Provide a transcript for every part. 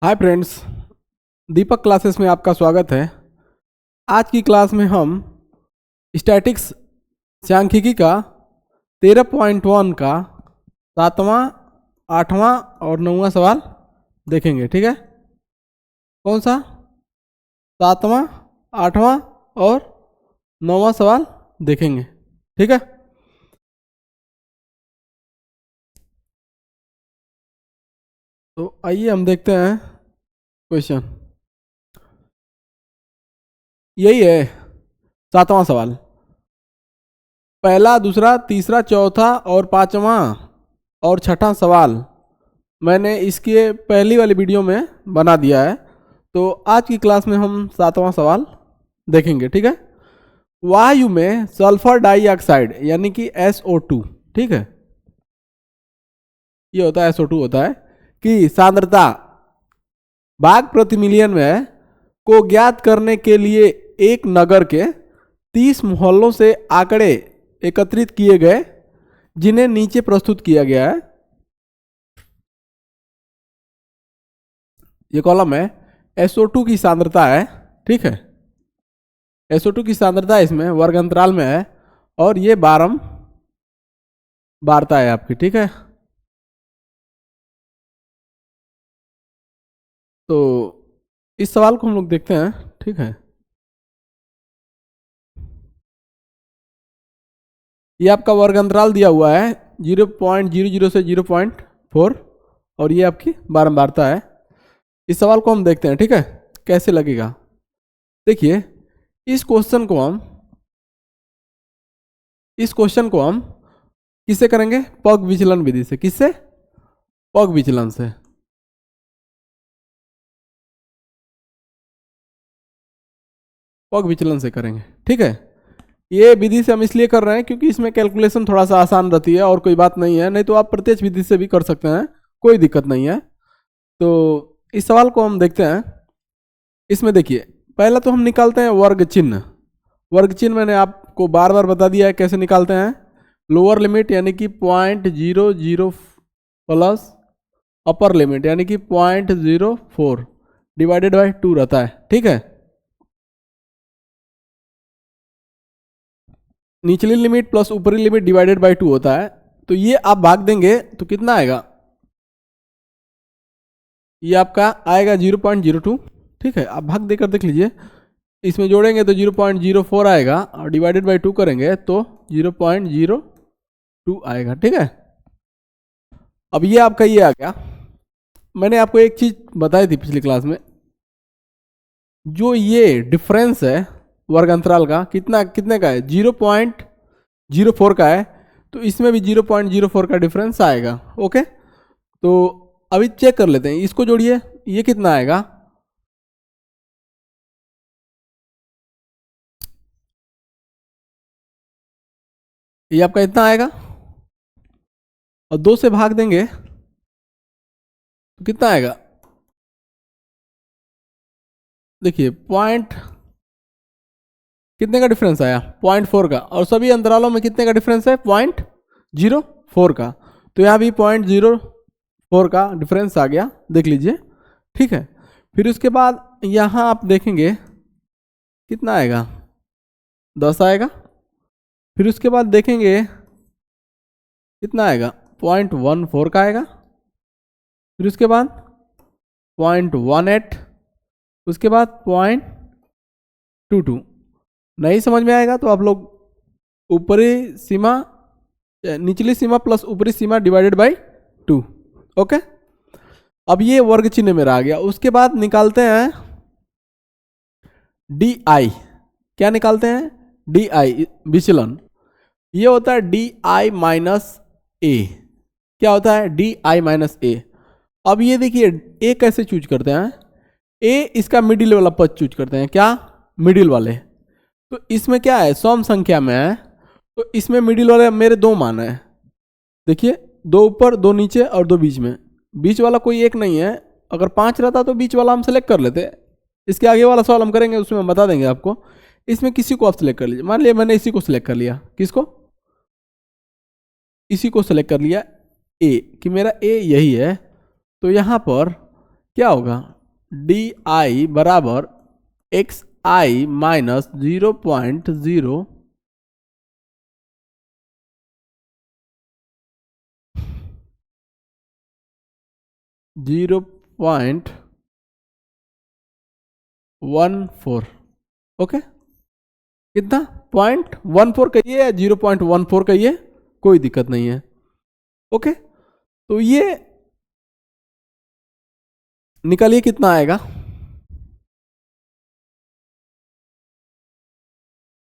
Hi friends, दीपक classes में आपका स्वागत है। आज की क्लास में हम स्टैटिक्स सांख्यिकी का 13.1 का 7वां, 8वां और 9वां सवाल देखेंगे। ठीक है, कौन सा? 7वां, 8वां और 9वां सवाल देखेंगे। ठीक है, तो आइए हम देखते हैं क्वेश्चन। यही है 7वां सवाल। पहला, दूसरा, तीसरा, चौथा और 5वां और 6ठा सवाल मैंने इसके पहली वाली वीडियो में बना दिया है। तो आज की क्लास में हम 7वां सवाल देखेंगे। ठीक है, वायु में सल्फर डाइऑक्साइड यानी कि SO2, ठीक है, ये होता है SO2 होता है कि सांद्रता भाग प्रति मिलियन में को ज्ञात करने के लिए एक नगर के 30 मोहल्लों से आंकड़े एकत्रित किए गए, जिन्हें नीचे प्रस्तुत किया गया है। ये कॉलम है, SO2 की सांद्रता है। ठीक है, SO2 की सांद्रता इसमें वर्ग अंतराल में है और ये बारता है आपकी। ठीक है, तो इस सवाल को हम लोग देखते हैं। ठीक है, ये आपका वर्ग अंतराल दिया हुआ है 0.00 से 0.4 और ये आपकी बारंबारता है। इस सवाल को हम देखते हैं। ठीक है, कैसे लगेगा देखिए। इस क्वेश्चन को हम किससे करेंगे? पग विचलन विधि से। किससे? पग विचलन से। पग विचलन से करेंगे। ठीक है, ये विधि से हम इसलिए कर रहे हैं क्योंकि इसमें कैलकुलेशन थोड़ा सा आसान रहती है और कोई बात नहीं है। नहीं तो आप प्रत्यक्ष विधि से भी कर सकते हैं, कोई दिक्कत नहीं है। तो इस सवाल को हम देखते हैं। इसमें देखिए, पहला तो हम निकालते हैं वर्ग चिन्ह। वर्ग चिन्ह मैंने आपको बार बार बता दिया है कैसे निकालते हैं। लोअर लिमिट यानी कि 0.00 प्लस अपर लिमिट यानी कि 0.04 डिवाइडेड बाय 2 रहता है। ठीक है, निचली लिमिट प्लस ऊपरी लिमिट डिवाइडेड बाय 2 होता है। तो ये आप भाग देंगे तो कितना आएगा? ये आपका आएगा 0.02। ठीक है, आप भाग देकर देख लीजिए। इसमें जोड़ेंगे तो 0.04 आएगा और डिवाइडेड बाय 2 करेंगे तो 0.02 आएगा। ठीक है, अब ये आपका ये आ गया। मैंने आपको एक चीज बताई थी पिछली क्लास में, जो ये डिफरेंस है वर्ग अंतराल का, कितने का है? 0.04 का है। तो इसमें भी 0.04 का डिफरेंस आएगा। ओके, तो अभी चेक कर लेते हैं। इसको जोड़िए, ये कितना आएगा? ये आपका इतना आएगा और 2 से भाग देंगे तो कितना आएगा? देखिए, पॉइंट कितने का डिफरेंस आया? 0.4 का। और सभी अंतरालों में कितने का डिफरेंस है? 0.04 का। तो यहाँ भी 0.04 का डिफरेंस आ गया, देख लीजिए। ठीक है, फिर उसके बाद यहाँ आप देखेंगे कितना आएगा? 10 आएगा। फिर उसके बाद देखेंगे कितना आएगा? 0.14 का आएगा। फिर उसके बाद 0.18, उसके बाद 0.22। नहीं समझ में आएगा तो आप लोग ऊपरी सीमा, निचली सीमा प्लस ऊपरी सीमा डिवाइडेड बाय 2। ओके, अब ये वर्ग चिन्ह मेरा आ गया। उसके बाद निकालते हैं डी आई। क्या निकालते हैं? डी आई विचलन। ये होता है डी आई माइनस ए। क्या होता है? डी आई माइनस ए। अब ये देखिए, ए कैसे चूज करते हैं? ए इसका मिडिल वाला पद चूज करते हैं। क्या? मिडिल वाले। तो इसमें क्या है? सम संख्या में है, तो इसमें मिडिल वाले मेरे 2 मान है। देखिए, 2 ऊपर, 2 नीचे और 2 बीच में। बीच वाला कोई एक नहीं है। अगर 5 रहता तो बीच वाला हम सेलेक्ट कर लेते। इसके आगे वाला सवाल हम करेंगे, उसमें हम बता देंगे आपको। इसमें किसी को आप सेलेक्ट कर लीजिए। मान लिया मैंने इसी को सिलेक्ट कर लिया। किसको? इसी को सेलेक्ट कर लिया, ए, कि मेरा ए यही है। तो यहाँ पर क्या होगा? डी आई बराबर एक्स आई माइनस 0.0 0.14। ओके, कितना 0.14 कहिए या 0.14 कहिए, कोई दिक्कत नहीं है। ओके, तो ये निकालिए कितना आएगा।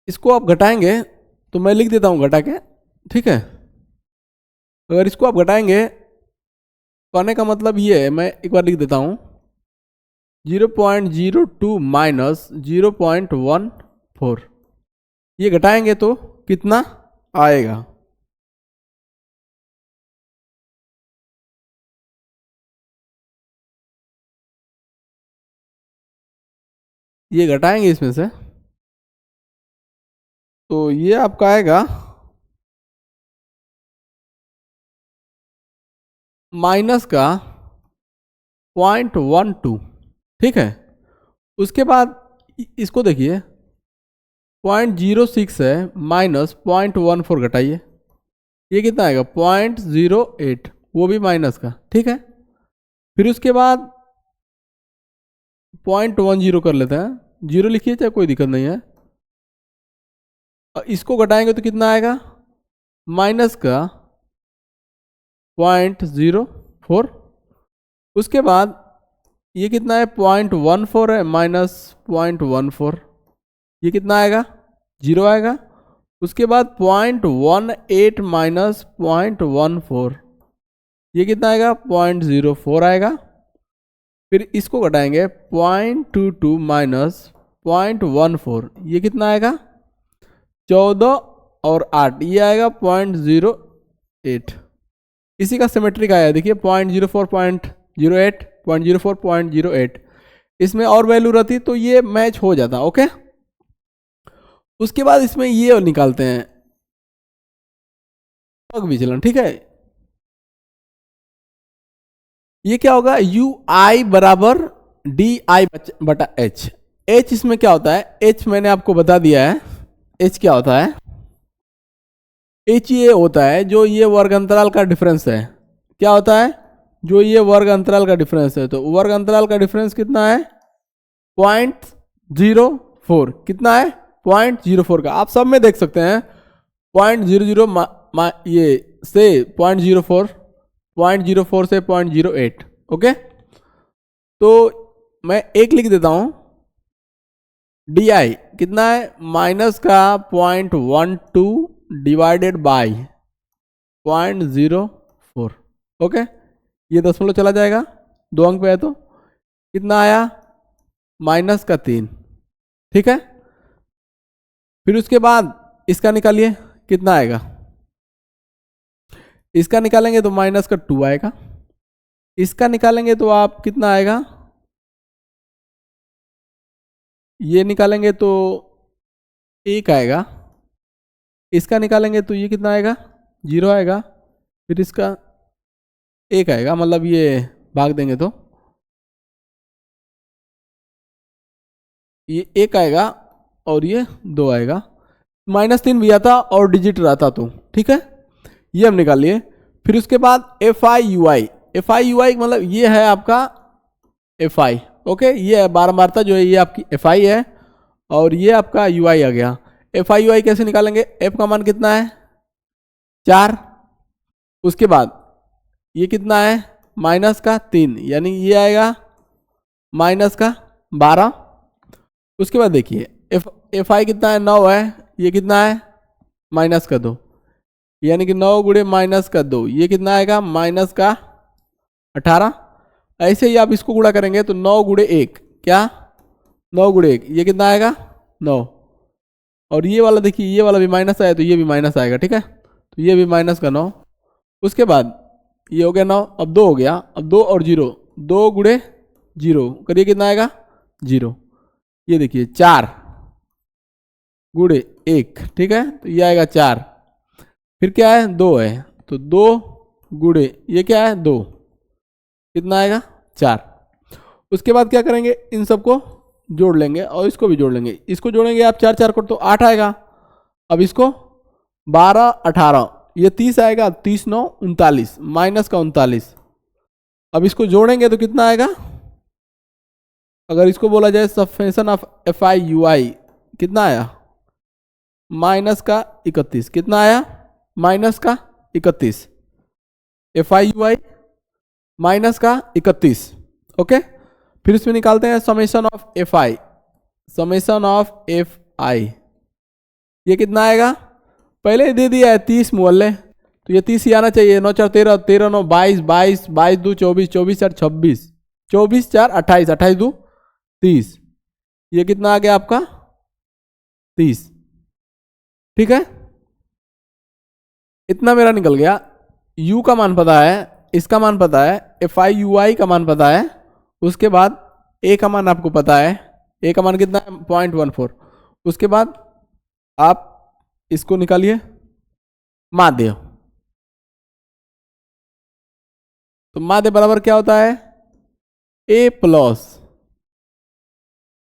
इसको आप घटाएंगे तो मैं लिख देता हूं घटा के, ठीक है। अगर इसको आप घटाएंगे, कहने का मतलब ये है, मैं एक बार लिख देता हूं 0.02 माइनस 0.14, ये घटाएंगे तो कितना आएगा। ये घटाएंगे इसमें से तो ये आपका आएगा माइनस का 0.12, ठीक है। उसके बाद इसको देखिए 0.06 है माइनस 0.14 घटाइए, ये कितना आएगा 0.08, वो भी माइनस का, ठीक है। फिर उसके बाद 0.10 कर लेते हैं, 0 लिखिए चाहे कोई दिक्कत नहीं है। इसको घटाएंगे तो कितना आएगा माइनस का 0.04। उसके बाद ये कितना है 0.14 है माइनस 0.14, ये कितना आएगा 0 आएगा। उसके बाद 0.18 माइनस 0.14, ये कितना आएगा 0.04 आएगा। फिर इसको घटाएंगे 0.22 माइनस 0.14, ये कितना आएगा 14 और 8, ये आएगा 0.08। इसी का सिमेट्रिक आया, देखिए 0.04, 0.08, इसमें और वैल्यू रहती तो ये मैच हो जाता। ओके, उसके बाद इसमें ये निकालते हैं विचलन, ठीक है। ये क्या होगा यू आई बराबर डी आई बटा एच। एच इसमें क्या होता है, एच मैंने आपको बता दिया है। एच क्या होता है, एच ये होता है जो ये वर्ग अंतराल का डिफरेंस है। क्या होता है, जो ये वर्ग अंतराल का डिफरेंस है। तो वर्ग अंतराल का डिफरेंस कितना है 0.04, कितना है 0.04 का, आप सब में देख सकते हैं 0.00 ये से 0.04, 0.04 से 0.08। ओके, तो मैं एक लिख देता हूं डी आई कितना है माइनस का 0.12 डिवाइडेड बाय 0.04। ओके, ये दशमलव चला जाएगा, 2 अंक पे है तो कितना आया माइनस का 3, ठीक है। फिर उसके बाद इसका निकालिए कितना आएगा, इसका निकालेंगे तो माइनस का 2 आएगा। इसका निकालेंगे तो आप कितना आएगा, ये निकालेंगे तो 1 आएगा। इसका निकालेंगे तो ये कितना आएगा 0 आएगा। फिर इसका 1 आएगा, मतलब ये भाग देंगे तो ये 1 आएगा और ये 2 आएगा। -3 भी आता और डिजिट रहता तो, ठीक है। ये हम निकालिए। फिर उसके बाद F I U I, F I U I मतलब ये है आपका एफ आई। ओके, ये बारंबारता जो है ये आपकी एफ आई है और ये आपका यू आई आ गया। एफ आई यू आई कैसे निकालेंगे, एफ का मान कितना है 4, उसके बाद ये कितना है माइनस का 3, यानी ये आएगा माइनस का 12। उसके बाद देखिए एफ आई कितना है 9 है, ये कितना है माइनस का 2, यानी कि 9 गुणे माइनस का 2, ये कितना आएगा माइनस का 18। ऐसे ही आप इसको गुणा करेंगे तो 9 गुणे 1 क्या 9 गुणे 1, ये कितना आएगा 9। और ये वाला देखिए ये वाला भी माइनस आया तो ये भी माइनस आएगा, ठीक है। तो ये भी माइनस का 9। उसके बाद ये हो गया 9, अब 2 हो गया, अब 2 और 0, 2 गुणे 0 करिए कितना आएगा 0। ये देखिए 4 गुणे 1, ठीक है, तो ये आएगा 4। फिर क्या है 2 है, तो 2 गुणे ये क्या है 2, कितना आएगा 4। उसके बाद क्या करेंगे, इन सबको जोड़ लेंगे और इसको भी जोड़ लेंगे। इसको जोड़ेंगे आप 4 4 को तो 8 आएगा। अब इसको 12 18 ये 30 आएगा, 30 9 39 माइनस का 39। अब इसको जोड़ेंगे तो कितना आएगा, अगर इसको बोला जाए summation of F I U I कितना आया, माइनस का 31। कितना आया, माइनस का 31। F I U I minus का 31। ओके, फिर इसमें निकालते हैं summation of F I. Summation of F आई ये कितना आएगा, पहले ही दे दिया है 30 मोहल्ले, तो ये 30 ही आना चाहिए। 9 4 13, 13 9 22, 22 22 2 24, 24 4 26, 24 4 28, 28 2 30। ये कितना आ गया आपका 30। ठीक है, इतना मेरा निकल गया। u का मान पता है, इसका मान पता है, एफ आई यू आई का मान पता है। उसके बाद a का मान आपको पता है, a का मान कितना है 0.14। उसके बाद आप इसको निकालिए माध्य। तो माध्य बराबर क्या होता है, a plus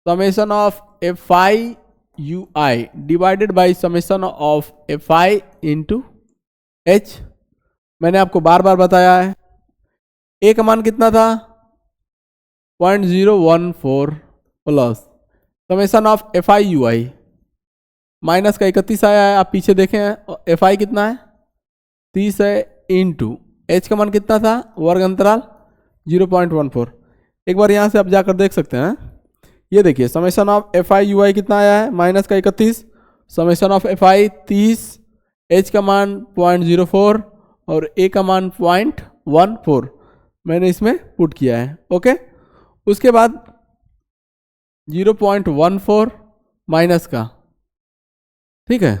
summation of F I U I divided by summation of F I into H. मैंने आपको बार बार बताया है, a का मान कितना था 0.014 plus summation of F I U I minus का 31 आया है। आप पीछे देखें एफ आई कितना है 30 है, इंटू एच का मान कितना था वर्ग अंतराल 0.14। एक बार यहाँ से आप जाकर देख सकते हैं, ये देखिए summation of F I U I कितना आया है माइनस का 31, summation of F I 30, H का मान 0.04 और ए का मान 0.14 मैंने इसमें पुट किया है। ओके, उसके बाद 0.14 माइनस का, ठीक है,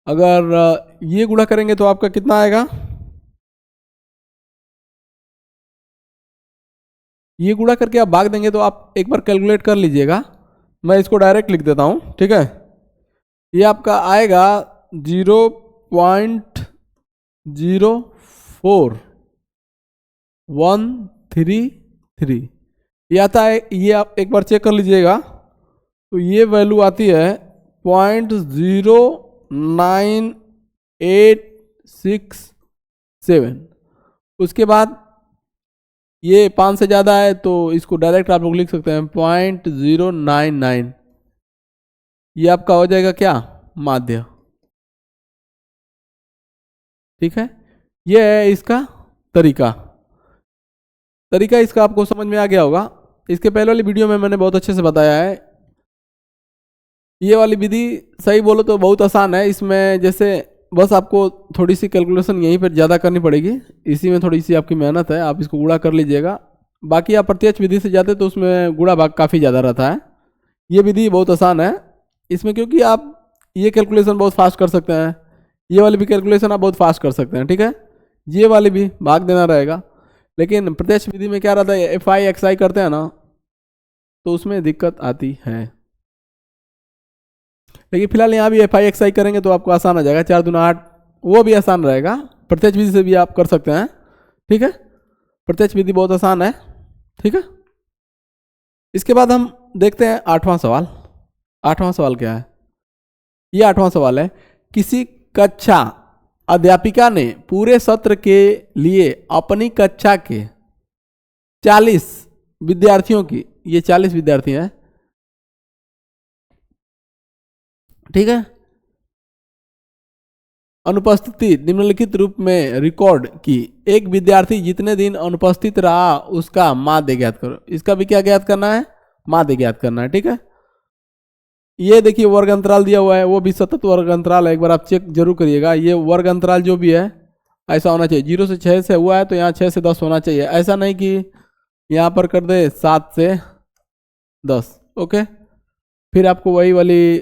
अगर ये गुणा करेंगे तो आपका कितना आएगा, ये गुणा करके आप भाग देंगे तो आप एक बार कैलकुलेट कर लीजिएगा। मैं इसको डायरेक्ट लिख देता हूँ, ठीक है। ये आपका आएगा 0.04133 ये आता है। ये आप एक बार चेक कर लीजिएगा, तो ये वैल्यू आती है 0.09867। उसके बाद ये 5 से ज़्यादा है तो इसको डायरेक्ट आप लोग लिख सकते हैं 0.099। ये आपका हो जाएगा क्या माध्य, ठीक है। ये है इसका तरीका इसका आपको समझ में आ गया होगा। इसके पहले वाली वीडियो में मैंने बहुत अच्छे से बताया है। ये वाली विधि सही बोलो तो बहुत आसान है। इसमें जैसे बस आपको थोड़ी सी कैलकुलेशन यहीं पर ज़्यादा करनी पड़ेगी, इसी में थोड़ी सी आपकी मेहनत है। आप इसको गुणा कर लीजिएगा। बाकी आप प्रत्यक्ष विधि से जाते तो उसमें गुणा भाग काफ़ी ज़्यादा रहता है। ये विधि बहुत आसान है इसमें, क्योंकि आप ये कैलकुलेशन बहुत फास्ट कर सकते हैं, ये वाली भी कैलकुलेशन आप बहुत फास्ट कर सकते हैं, ठीक है। ये वाली भी भाग देना रहेगा, लेकिन प्रत्यक्ष विधि में क्या रहता है, एफ आई एक्स आई करते हैं ना, तो उसमें दिक्कत आती है। लेकिन फिलहाल यहाँ भी एफ आई एक्स आई करेंगे तो आपको आसान आ जाएगा। 4 दूना 8 वो भी आसान रहेगा। प्रत्यक्ष विधि से भी आप कर सकते हैं, ठीक है। प्रत्यक्ष विधि बहुत आसान है, ठीक है। इसके बाद हम देखते हैं 8वां सवाल। 8वां सवाल क्या है, ये 8वां सवाल है, किसी कक्षा अध्यापिका ने पूरे सत्र के लिए अपनी कक्षा के 40 विद्यार्थियों की, ये 40 विद्यार्थी हैं, ठीक है, अनुपस्थिति निम्नलिखित रूप में रिकॉर्ड की। एक विद्यार्थी जितने दिन अनुपस्थित रहा उसका माध्य ज्ञात करो। इसका भी क्या ज्ञात करना है, माध्य ज्ञात करना है, ठीक है। ये देखिए वर्ग अंतराल दिया हुआ है, वो भी सतत वर्ग अंतराल है। एक बार आप चेक जरूर करिएगा। ये वर्ग अंतराल जो भी है ऐसा होना चाहिए। 0 से 6 से हुआ है तो यहाँ 6 से 10 होना चाहिए। ऐसा नहीं कि यहाँ पर कर दे 7 से 10। ओके, फिर आपको वही वाली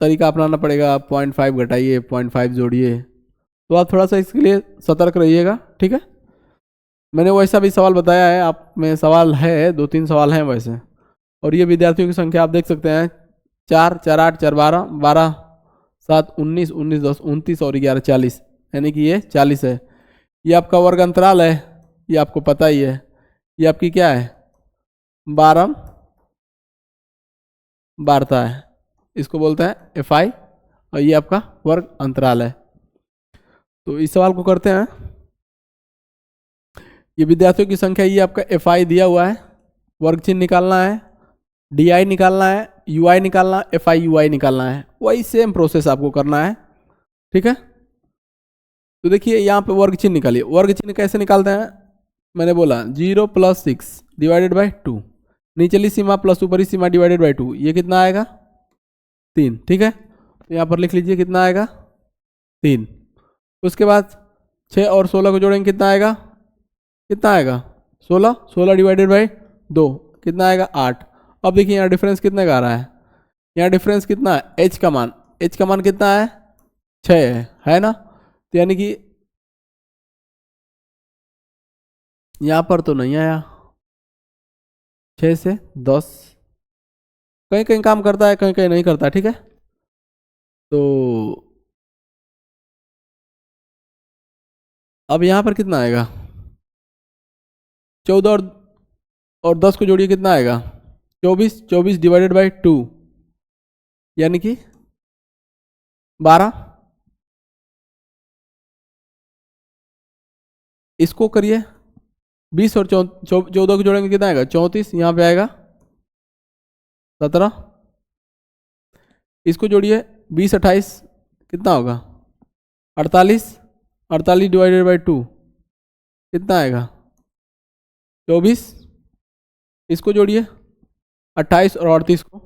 तरीका अपनाना पड़ेगा। 0.5 घटाइए, 0.5 जोड़िए। तो आप थोड़ा सा इसके लिए सतर्क रहिएगा, ठीक है। मैंने वैसा भी सवाल बताया है, आप में सवाल है, 2-3 सवाल हैं वैसे। और ये विद्यार्थियों की संख्या आप देख सकते हैं, 4 4 8 4 12 12 7 19 19 10 29 और 11 40, यानी कि ये 40 है। ये आपका वर्ग अंतराल है, ये आपको पता ही है। ये आपकी क्या है, बारम वार्ता है, इसको बोलते हैं एफ आई, और ये आपका वर्ग अंतराल है। तो इस सवाल को करते हैं। ये विद्यार्थियों की संख्या, ये आपका एफ आई दिया हुआ है, वर्ग चिन्ह निकालना है, डी आई निकालना है, यू आई निकालना, एफ आई यू आई निकालना है। वही सेम प्रोसेस आपको करना है, ठीक है। तो देखिए यहाँ पे वर्ग चिन्ह निकालिए। वर्ग चिन्ह कैसे निकालते हैं, मैंने बोला 0+6 डिवाइडेड बाई 2, निचली सीमा प्लस ऊपरी सीमा डिवाइडेड बाई 2, ये कितना आएगा 3, ठीक है। तो यहाँ पर लिख लीजिए कितना आएगा 3। उसके बाद 6 और 16 को जोड़ेंगे, कितना आएगा, कितना आएगा 16, 16 डिवाइडेड बाई 2 कितना आएगा 8। अब देखिए यहाँ डिफरेंस कितने का आ रहा है, यहाँ डिफरेंस कितना है, h का मान, h का मान कितना है 6 है ना। तो यानी कि यहाँ पर तो नहीं आया, 6 से 10, कहीं कहीं काम करता है कहीं कहीं नहीं करता, ठीक है। तो अब यहाँ पर कितना आएगा, 14 और 10 को जोड़िए, कितना आएगा 24, 24 डिवाइडेड बाई 2 यानी कि 12। इसको करिए, 20 और 14 को जोड़ेंगे कितना आएगा 34, यहाँ पे आएगा 17। इसको जोड़िए 20 28 कितना होगा 48, 48 डिवाइडेड बाई 2 कितना आएगा 24। इसको जोड़िए 28 और 38 को,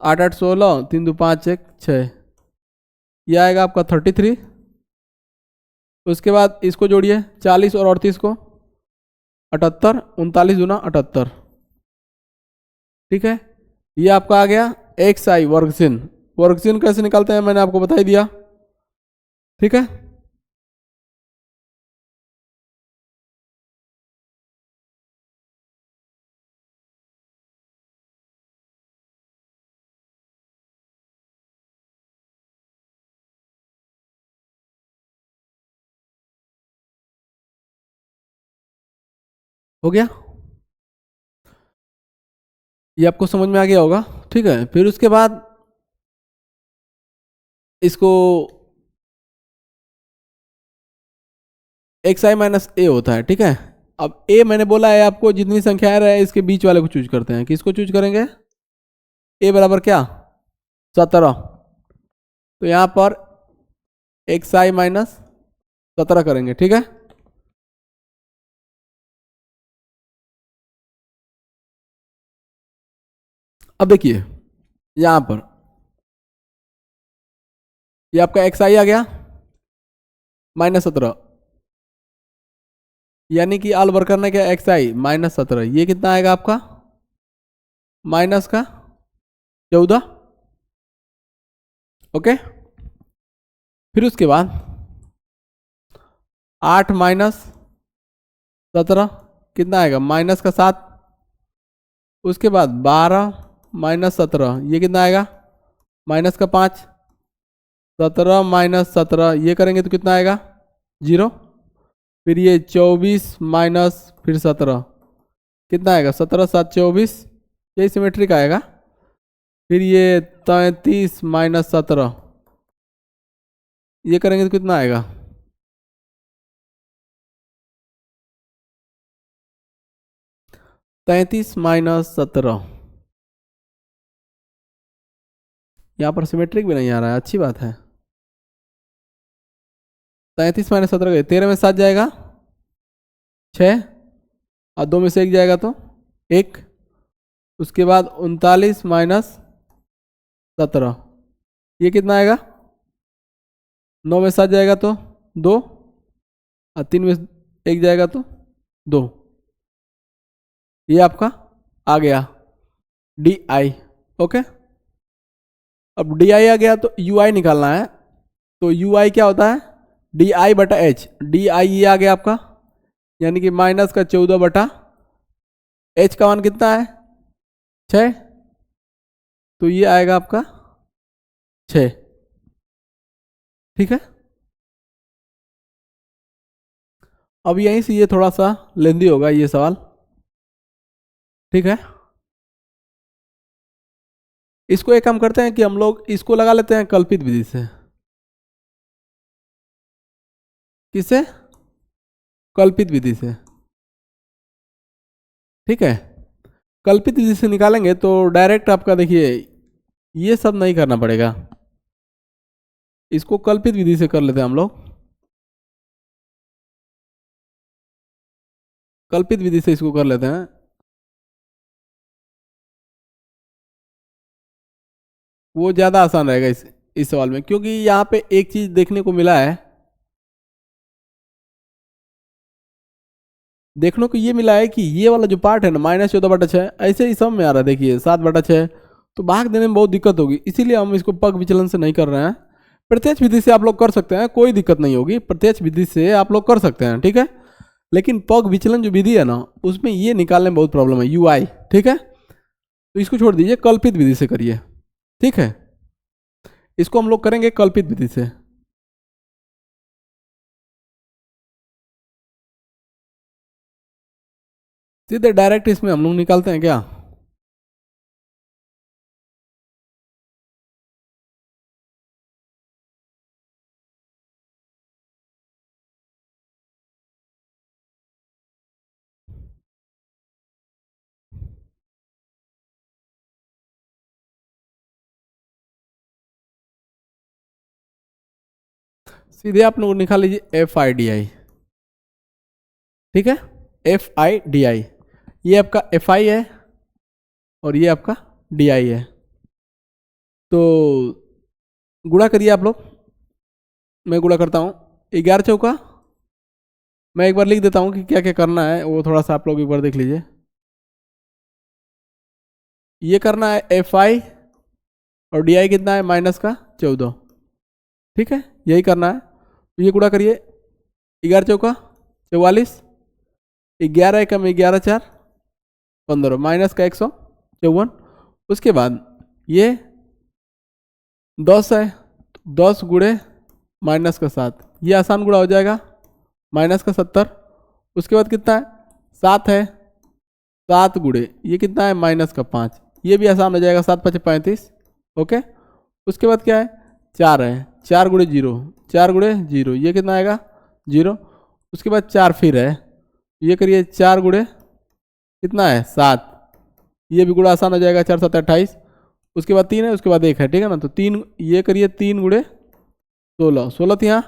8 8 16, 3 2 5 1 6, यह आएगा आपका 33। उसके बाद इसको जोड़िए 40 और 38 को, 78, 39 दूना 78, ठीक है। ये आपका आ गया एक्स आई वर्ग चिन्ह। वर्ग चिन्ह कैसे निकालते हैं मैंने आपको बता ही दिया, ठीक है। हो गया, ये आपको समझ में आ गया होगा, ठीक है। फिर उसके बाद इसको एक्स आई माइनस ए होता है, ठीक है। अब ए मैंने बोला है आपको, जितनी संख्याएं रहे इसके बीच वाले को चूज करते हैं। किसको चूज करेंगे, ए बराबर क्या 17, तो यहां पर एक्स आई माइनस 17 करेंगे, ठीक है। अब देखिए यहां पर ये आपका एक्स आई आ गया -17, यानी कि ऑल वर्क करना क्या, एक्स आई -17, ये कितना आएगा आपका माइनस का 14, ओके। फिर उसके बाद 8 -17 कितना आएगा माइनस का 7। उसके बाद 12 -17 ये कितना आएगा माइनस का 5। 17 -17 ये करेंगे तो कितना आएगा 0। फिर ये 24 माइनस फिर 17 कितना आएगा 17 7 24, ये सिमेट्रिक आएगा। फिर ये 33 -17 ये करेंगे तो कितना आएगा 33 -17, यहाँ पर सिमेट्रिक भी नहीं आ रहा है, अच्छी बात है। 33 -17 गए, 13 में 7 जाएगा 6, और 2 में से 1 जाएगा तो 1। उसके बाद 39 -17 ये कितना आएगा 9 में 7 जाएगा तो 2, और 3 में 1 जाएगा तो 2। ये आपका आ गया डी आई, ओके। अब डी आई आ गया तो यू आई निकालना है। तो यू आई क्या होता है डी आई बटा एच, डी आई ये आ गया आपका, यानी कि माइनस का 14 बटा एच का मान कितना है 6, तो ये आएगा आपका 6, ठीक है। अब यहीं से ये थोड़ा सा लेंदी होगा ये सवाल, ठीक है। इसको एक काम करते हैं कि हम लोग इसको लगा लेते हैं कल्पित विधि से। किससे? कल्पित विधि से, ठीक है। कल्पित विधि से निकालेंगे तो डायरेक्ट आपका देखिए ये सब नहीं करना पड़ेगा, इसको कल्पित विधि से कर लेते हैं हम लोग। कल्पित विधि से इसको कर लेते हैं, वो ज़्यादा आसान रहेगा इस सवाल में, क्योंकि यहाँ पे एक चीज़ देखने को मिला है, देखने को ये मिला है कि ये वाला जो पार्ट है ना -14/6 ऐसे ही सब में आ रहा है, देखिए 7/6, तो भाग देने में बहुत दिक्कत होगी, इसीलिए हम इसको पग विचलन से नहीं कर रहे हैं। प्रत्यक्ष विधि से आप लोग कर सकते हैं, कोई दिक्कत नहीं होगी, प्रत्यक्ष विधि से आप लोग कर सकते हैं, ठीक है। लेकिन पग विचलन जो विधि है ना उसमें ये निकालने में बहुत प्रॉब्लम है, UI, ठीक है। तो इसको छोड़ दीजिए, कल्पित विधि से करिए, ठीक है। इसको हम लोग करेंगे कल्पित विधि से। सीधे डायरेक्ट इसमें हम लोग निकालते हैं क्या? सीधे आप लोग निकाल लीजिए FIDI, ठीक है। FIDI, ये आपका FI है और ये आपका DI है, तो गुणा करिए आप लोग। मैं गुणा करता हूँ, 11 चौका, मैं एक बार लिख देता हूँ कि क्या क्या करना है, वो थोड़ा सा आप लोग एक बार देख लीजिए। ये करना है FI और DI कितना है -14, ठीक है, यही करना है। तो ये गुणा करिए, 11 चौका 44, 11 एकम 11 4 15, माइनस का 154। उसके बाद ये 10 है, 10 गुणे माइनस का 7, ये आसान गुणा हो जाएगा, माइनस का 70। उसके बाद कितना है, 7 है, 7 गुणे ये कितना है माइनस का 5, ये भी आसान हो जाएगा, 7 5 35, ओके। उसके बाद क्या है, 4 है, 4 गुणे 0, 4 गुणे 0 ये कितना आएगा 0। उसके बाद 4 फिर है, ये करिए 4 गुणे कितना है 7, ये भी गुणा आसान हो जाएगा, 4 7 28। उसके बाद 3 है, उसके बाद 1 है, ठीक है ना, तो 3 ये करिए 3 गुणे 16, 16 यहाँ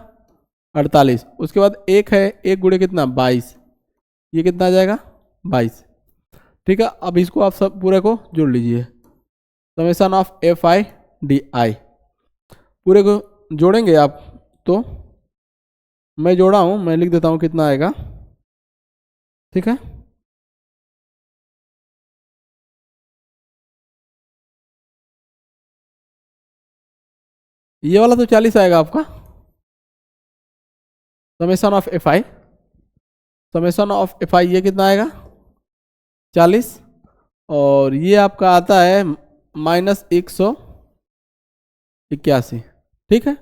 48। उसके बाद 1 है, 1 गुणे कितना 22, ये कितना आ जाएगा 22, ठीक है। अब इसको आप सब पूरे को जोड़ लीजिए, समेशन ऑफ FIDI पूरे को जोड़ेंगे आप, तो मैं जोड़ा हूँ, मैं लिख देता हूँ कितना आएगा, ठीक है। ये वाला तो 40 आएगा आपका, summation of FI, summation of FI ये कितना आएगा 40, और ये आपका आता है -181, ठीक है।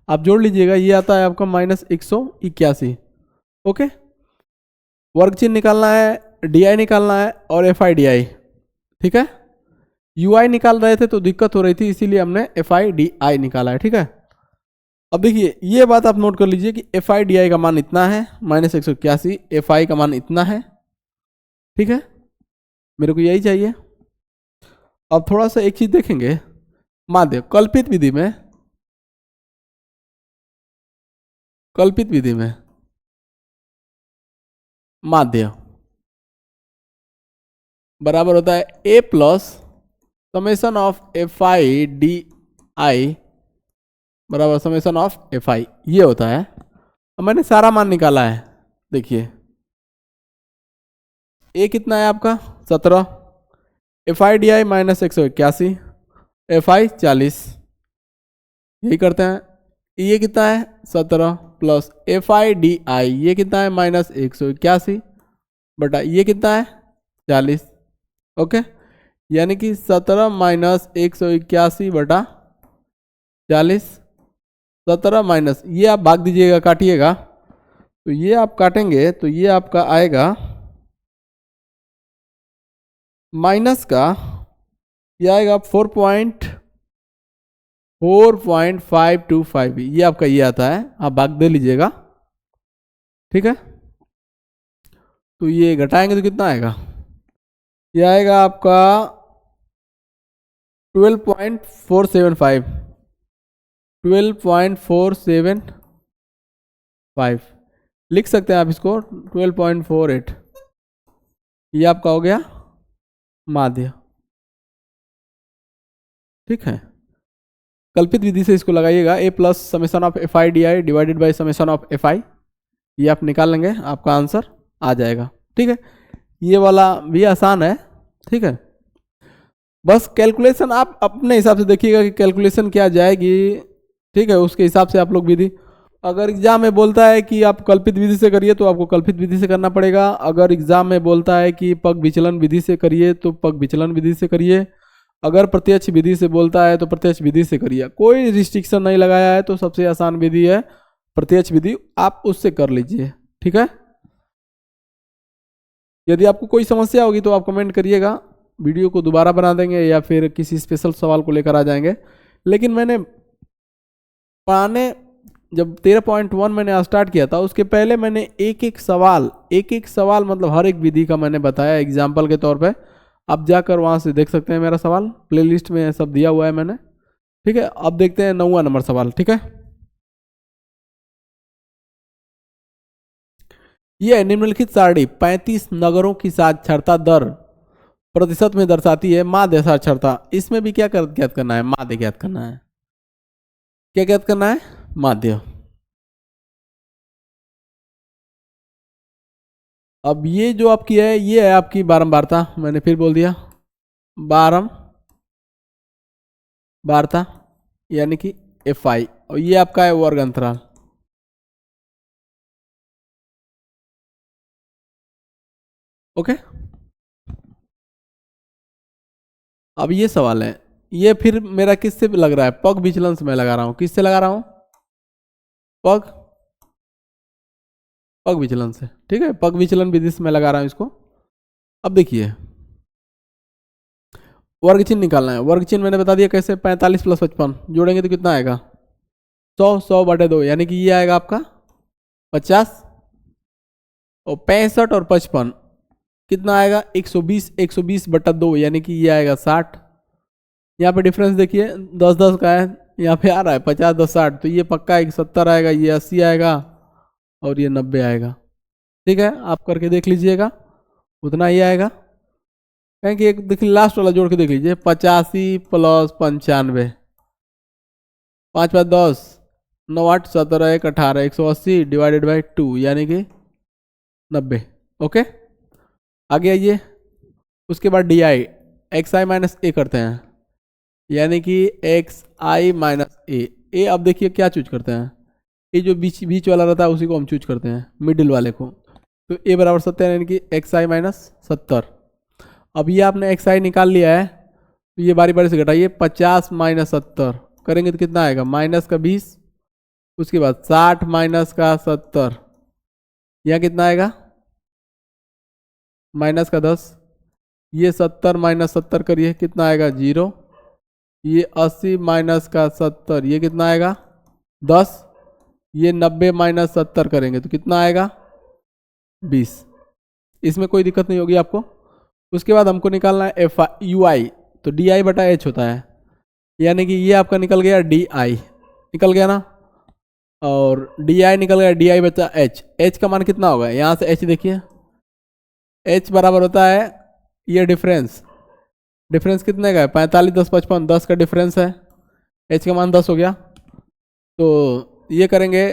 आप जोड़ लीजिएगा, ये आता है आपका -181, ओके। वर्ग चिन्ह निकालना है, DI निकालना है और FIDI, ठीक है। UI निकाल रहे थे तो दिक्कत हो रही थी, इसीलिए हमने FIDI निकाला है, ठीक है। अब देखिए ये बात आप नोट कर लीजिए कि FIDI का मान इतना है -181, FI का मान इतना है, ठीक है, मेरे को यही चाहिए। अब थोड़ा सा एक चीज देखेंगे, माध्य कल्पित विधि में, कल्पित विधि में माध्य बराबर होता है A plus summation of FIDI बराबर समेशन ऑफ FI, ये होता है। अब मैंने सारा मान निकाला है, देखिए A कितना है आपका 17, FIDI -181, FI 40, यही करते हैं। ये कितना है 17 प्लस FIDI ये कितना है -181 बटा ये कितना है 40, ओके। यानी कि 17 -181 बटा 40, 17 माइनस ये आप भाग दीजिएगा, काटिएगा, तो ये आप काटेंगे तो ये आपका आएगा माइनस का, ये आएगा 4.525, ये आपका ये आता है, आप भाग दे लीजिएगा, ठीक है। तो ये घटाएंगे तो कितना आएगा, ये आएगा आपका 12.475, 12.475 लिख सकते हैं आप इसको, 12.48, ये आपका हो गया माध्य, ठीक है। कल्पित विधि से इसको लगाइएगा, a plus summation of F I D I divided by summation of F आई, ये आप निकाल लेंगे, आपका आंसर आ जाएगा, ठीक है। ये वाला भी आसान है, ठीक है। बस कैलकुलेशन आप अपने हिसाब से देखिएगा कि कैलकुलेशन क्या जाएगी, ठीक है, उसके हिसाब से आप लोग विधि, अगर एग्जाम में बोलता है कि आप कल्पित विधि से करिए तो आपको कल्पित विधि से करना पड़ेगा, अगर एग्जाम में बोलता है कि पग विचलन विधि से करिए तो पग विचलन विधि से करिए, अगर प्रत्यक्ष विधि से बोलता है तो प्रत्यक्ष विधि से करिए, कोई रिस्ट्रिक्शन नहीं लगाया है, तो सबसे आसान विधि है प्रत्यक्ष विधि, आप उससे कर लीजिए, ठीक है। यदि आपको कोई समस्या होगी तो आप कमेंट करिएगा, वीडियो को दोबारा बना देंगे या फिर किसी स्पेशल सवाल को लेकर आ जाएंगे। लेकिन मैंने पढ़ाने जब 13.1 मैंने स्टार्ट किया था, उसके पहले मैंने एक एक सवाल मतलब हर एक विधि का मैंने बताया एग्जाम्पल के तौर पे, आप जाकर वहाँ से देख सकते हैं, मेरा सवाल प्लेलिस्ट में सब दिया हुआ है मैंने, ठीक है। अब देखते हैं 9वां नंबर सवाल, ठीक है। यह निम्नलिखित सारणी 35 नगरों की साक्षरता दर प्रतिशत में दर्शाती है माध्य साक्षरता, इसमें भी क्या ज्ञात करना है, माध्य ज्ञात करना है, क्या ज्ञात करना है, माध्य। अब ये जो आपकी है, ये है आपकी बारंबारता, मैंने फिर बोल दिया बारंबारता यानी कि एफ आई, और ये आपका है वर्ग अंतराल, ओके। अब ये सवाल है, ये फिर मेरा किससे लग रहा है, पग विचलन से मैं लगा रहा हूं, किससे लगा रहा हूं, पग विचलन से, ठीक है, पग विचलन विधि से मैं लगा रहा हूं इसको। अब देखिए वर्ग चिन्ह निकालना है, वर्ग चिन्ह मैंने बता दिया कैसे, 45 प्लस 55 जोड़ेंगे तो कितना आएगा, 100/2 यानी कि ये आएगा आपका 50, और 65 और 55 कितना आएगा, 120/2 यानी कि ये आएगा 60। यहाँ पे डिफरेंस देखिए 10-10 का है, यहाँ पे आ रहा है 50-10-60, तो ये पक्का 70 आएगा, ये 80 आएगा और ये 90 आएगा, ठीक है। आप करके देख लीजिएगा, उतना ही आएगा, कहें कि एक देखिए लास्ट वाला जोड़ के देख लीजिए, 85 प्लस 95, 5×5 = 10, 9×8 = 17, 1×18 180 डिवाइडेड बाई 2 यानी कि 90, ओके। आगे आइए, उसके बाद D I X I minus A करते हैं, यानी कि एक्स आई माइनस ए, अब देखिए क्या चूज करते हैं, ये जो बीच वाला रहता है उसी को हम चूज करते हैं, मिडिल वाले को, तो ए बराबर 70 यानी कि एक्स आई माइनस 70। अब ये आपने एक्स आई निकाल लिया है, तो ये बारी बारी से घटाइए, 50 माइनस 70 करेंगे तो कितना आएगा, माइनस का 20, उसके बाद 60 माइनस का 70, यहाँ कितना आएगा, माइनस का 10, ये 70 माइनस 70 करिए कितना आएगा 0, ये 80 माइनस का 70 ये कितना आएगा 10, ये 90 माइनस 70 करेंगे तो कितना आएगा 20। इसमें कोई दिक्कत नहीं होगी आपको। उसके बाद हमको निकालना है एफ यू आई, तो डी आई बटा एच होता है, यानी कि ये आपका निकल गया डी आई, निकल गया ना, और डी आई निकल गया, डी आई बचा एच, एच का मान कितना होगा, यहाँ से एच देखिए, एच बराबर होता है ये डिफरेंस कितने का है, 45 10 55 10 का डिफरेंस है, एच का मान 10 हो गया। तो ये करेंगे,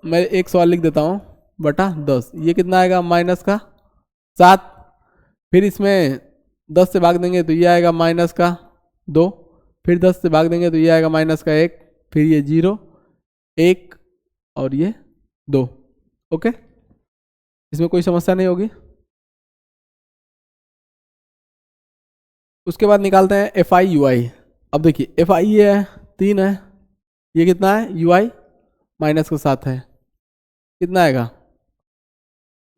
मैं एक सवाल लिख देता हूँ, बटा 10, ये कितना आएगा माइनस का 7, फिर इसमें 10 से भाग देंगे तो ये आएगा माइनस का 2, फिर 10 से भाग देंगे तो ये आएगा माइनस का 1, फिर ये 0 1 और ये 2, ओके। इसमें कोई समस्या नहीं होगी। उसके बाद निकालते हैं एफ आई यू आई। अब देखिए एफ आई ये है 3 है, ये कितना है यू आई माइनस का 7 है, कितना आएगा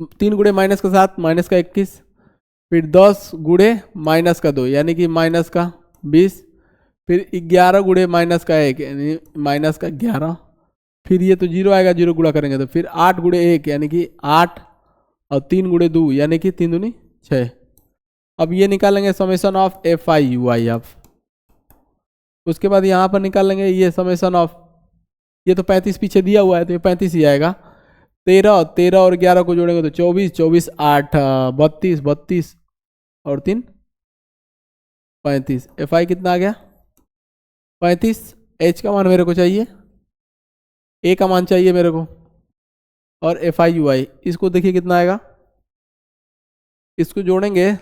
3 गुणे माइनस का 7 माइनस का 21, फिर 10 गुणे माइनस का 2 यानी कि माइनस का 20, फिर 11 गुणे माइनस का 1 यानी माइनस का 11, फिर ये तो जीरो आएगा, जीरो गुणा करेंगे तो फिर 8 गुणे 1 यानी कि 8, और 3 गुणे 2 यानी कि 3 दूनी 6। अब ये निकालेंगे summation of F I U I आप। उसके बाद यहाँ पर निकालेंगे ये समेशन ऑफ, ये तो 35 पीछे दिया हुआ है तो ये 35 ही आएगा। 13, 13 और 11 को जोड़ेंगे तो 24, 24 8 32, 32 और 3 35। एफ आई कितना आ गया 35। एच का मान मेरे को चाहिए, ए का मान चाहिए मेरे को, और एफ आई यू आई इसको देखिए कितना आएगा। इसको जोड़ेंगे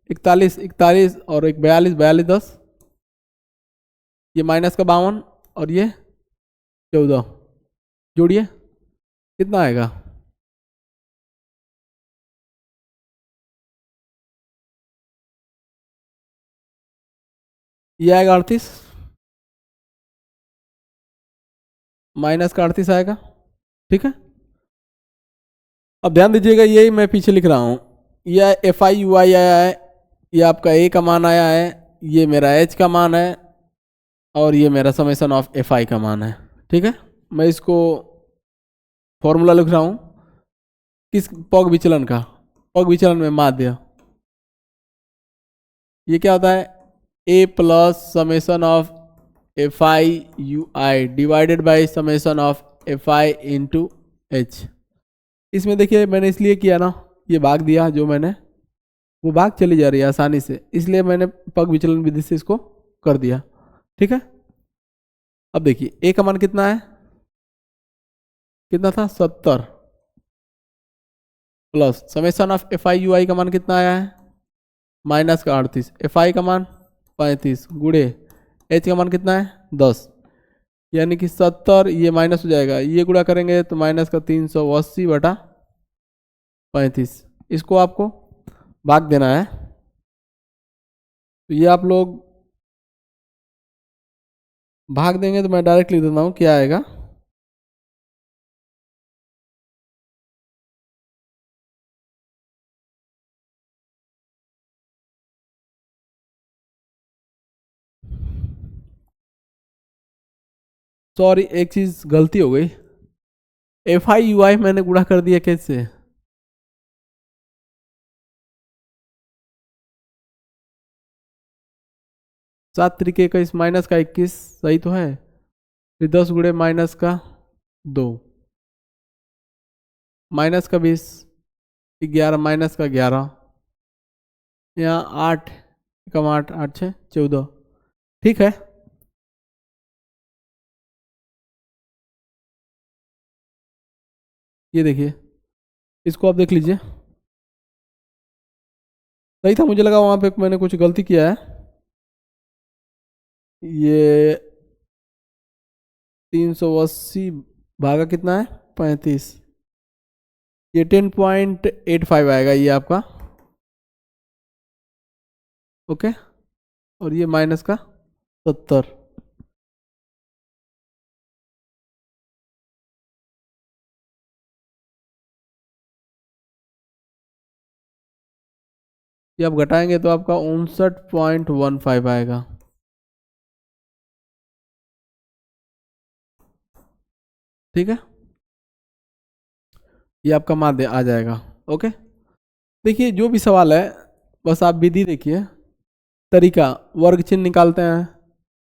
41, 41 और एक 42, 42 10, ये माइनस का 52 और ये 14, जोड़िए कितना आएगा। ये आएगा 38, माइनस का 38 आएगा। ठीक है, अब ध्यान दीजिएगा यही मैं पीछे लिख रहा हूँ, यह एफ आई यू आई आया है, ये आपका ए का मान आया है, ये मेरा एच का मान है, और ये मेरा समेशन ऑफ एफ आई का मान है। ठीक है, मैं इसको फॉर्मूला लिख रहा हूँ किस पॉग विचलन का, पॉग विचलन में माध्य, ये क्या होता है A plus summation of F I U I divided by summation of F I into H. इसमें देखिए मैंने इसलिए किया ना, ये भाग दिया जो मैंने, वो भाग चली जा रही है आसानी से, इसलिए मैंने पग विचलन विधि से इसको कर दिया। ठीक है, अब देखिए ए का मान कितना है, कितना था 70, plus summation of F I U I का मान कितना आया है माइनस का 38, एफ आई का मान 35 गुड़े एच का मान कितना है 10, यानी कि 70, ये माइनस हो जाएगा, ये गुणा करेंगे तो माइनस का 380 बटा 35, इसको आपको भाग देना है। तो ये आप लोग भाग देंगे तो मैं डायरेक्ट लिख देता हूँ क्या आएगा, सॉरी एक चीज गलती हो गई, एफ आई यू आई मैंने गुणा कर दिया कैसे, 7 3 के 21 माइनस का 21 सही तो है, फिर 10 गुणे माइनस का 2, माइनस का 20, 11 माइनस का 11, यहाँ 8 कम 8 8 6 14। ठीक है, ये देखिए इसको आप देख लीजिए, सही था, मुझे लगा वहाँ पे मैंने कुछ गलती किया है। ये 380 भागा कितना है 35, ये 10.85 आएगा ये आपका। ओके, और ये माइनस का 70, ये आप घटाएंगे तो आपका 59.15 आएगा। ठीक है, ये आपका माध्य आ जाएगा। ओके, देखिए जो भी सवाल है बस आप विधि देखिए, तरीका वर्ग चिन्ह निकालते हैं,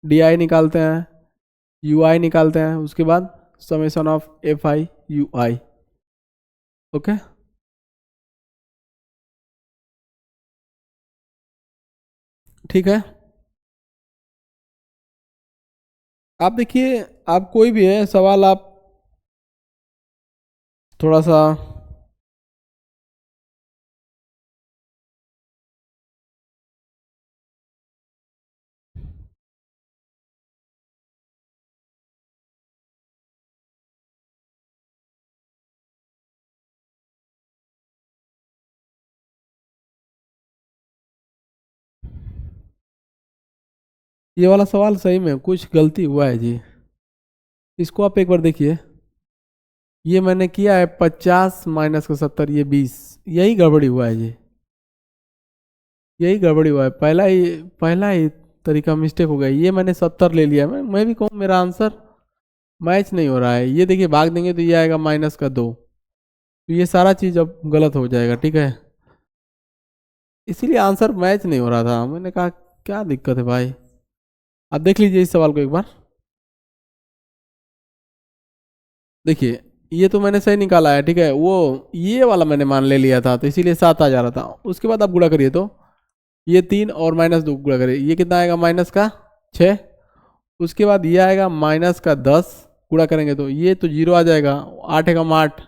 डी आई निकालते हैं, यू आई निकालते हैं, उसके बाद summation of F I U I. Okay, ठीक है, आप देखिए आप कोई भी है सवाल आप थोड़ा सा ये वाला सवाल सही में कुछ गलती हुआ है जी, इसको आप एक बार देखिए। ये मैंने किया है 50 माइनस का 70, ये 20, यही गड़बड़ी हुआ है जी, यही गड़बड़ी हुआ है। पहला ही तरीका मिस्टेक हो गया। ये मैंने 70 ले लिया, मैं भी कहूँ मेरा आंसर मैच नहीं हो रहा है। ये देखिए भाग देंगे तो ये आएगा -2, तो ये सारा चीज़ अब गलत हो जाएगा, ठीक है। इसीलिए आंसर मैच नहीं हो रहा था। मैंने कहा क्या दिक्कत है भाई। आप देख लीजिए इस सवाल को एक बार। देखिए ये तो मैंने सही निकाला है, ठीक है। वो ये वाला मैंने मान ले लिया था, तो इसीलिए 7 आ जा रहा था। उसके बाद आप गुणा करिए, तो ये 3 और -2 गुणा करिए, ये कितना आएगा -6। उसके बाद ये आएगा -10, गुणा करेंगे तो ये तो 0 आ जाएगा। 8 एकम 8,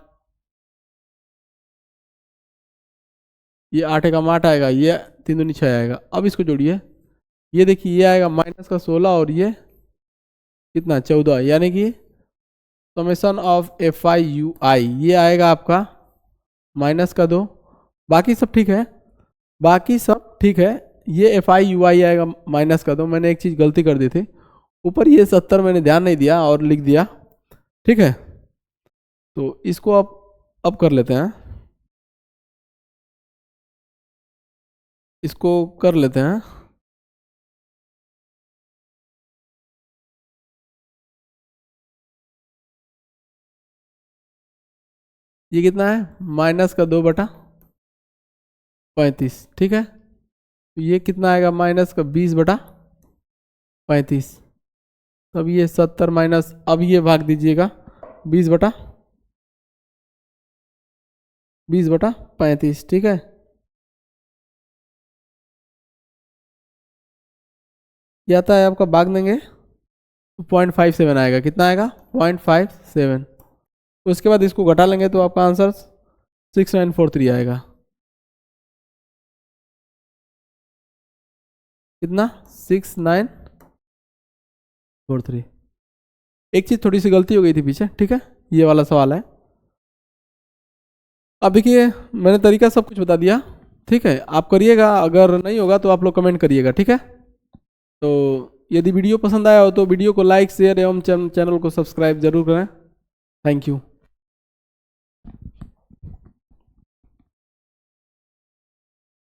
ये 8 एकम 8 आएगा, ये 3 दूनी 6 आएगा। अब इसको जोड़िए, ये देखिए ये आएगा -16 और ये कितना 14, यानी कि समेशन ऑफ FI/UI ये आएगा आपका -2। बाकी सब ठीक है, बाकी सब ठीक है। ये FI/UI आएगा -2। मैंने एक चीज़ गलती कर दी थी, ऊपर ये 70 मैंने ध्यान नहीं दिया और लिख दिया, ठीक है। तो इसको अब कर लेते हैं, इसको कर लेते हैं। ये कितना है -2/35, ठीक है। तो ये कितना आएगा -20/35। तब ये 70 माइनस, अब ये भाग दीजिएगा 20/35, ठीक है। ये आता है आपका, भाग देंगे तो 0.57 आएगा। कितना आएगा 0.57। उसके बाद इसको घटा लेंगे तो आपका आंसर 6943 आएगा। कितना 6943। एक चीज़ थोड़ी सी गलती हो गई थी पीछे, ठीक है। ये वाला सवाल है। अब देखिए मैंने तरीका सब कुछ बता दिया, ठीक है। आप करिएगा, अगर नहीं होगा तो आप लोग कमेंट करिएगा, ठीक है। तो यदि वीडियो पसंद आया हो तो वीडियो को लाइक शेयर एवं चैनल को सब्सक्राइब जरूर करें। Thank you.